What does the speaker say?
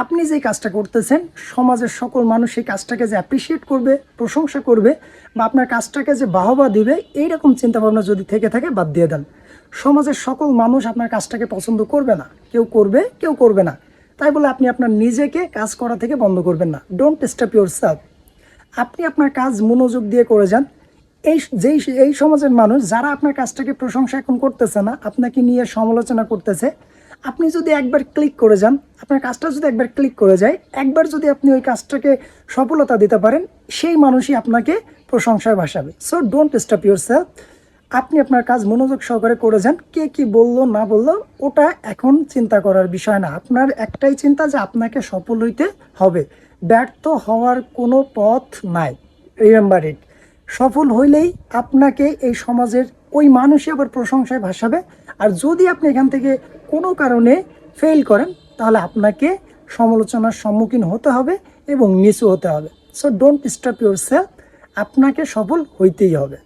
আপনি যে কাজটা করতেছেন সমাজের সকল মানুষ এই কাজটাকে যে অ্যাপ্রিসিয়েট করবে, প্রশংসা করবে বা আপনার কাজটাকে যে বাহবা দিবে, এইরকম চিন্তাভাবনা যদি থেকে থাকে বাদ দিয়ে দেন। সমাজের সকল মানুষ আপনার কাজটাকে পছন্দ করবে না, কেউ করবে কেউ করবে না। তাই বলে আপনি আপনার নিজেকে কাজ করা থেকে বন্ধ করবেন না। Don't stop yourself. আপনি আপনার কাজ মনোযোগ দিয়ে করে যান। এই সমাজের মানুষ যারা আপনার কাজটাকে প্রশংসা এখন করতেছে না, আপনাকে নিয়ে সমালোচনা করতেছে, আপনি যদি একবার ক্লিক করে যান, আপনার কাজটা যদি একবার ক্লিক করে যায়, একবার যদি আপনি ওই কাজটাকে সফলতা দিতে পারেন, সেই মানুষই আপনাকে প্রশংসায় ভাসাবে। So don't stop yourself. আপনি আপনার কাজ মনোযোগ সহকারে করে যান। কে কি বললো না বললো ওটা এখন চিন্তা করার বিষয় না। আপনার একটাই চিন্তা যে আপনাকে সফল হইতে হবে, ব্যর্থ হওয়ার কোনো পথ নাই। Remember it. সফল হইলেই আপনাকে এই সমাজের ওই মানুষই আবার প্রশংসায় ভাসাবে। আর যদি আপনি এখান থেকে কোনো কারণে ফেল করেন, তাহলে আপনাকে সমালোচনার সম্মুখীন হতে হবে এবং নিচু হতে হবে। So don't stop your self. আপনাকে সফল হইতেই হবে।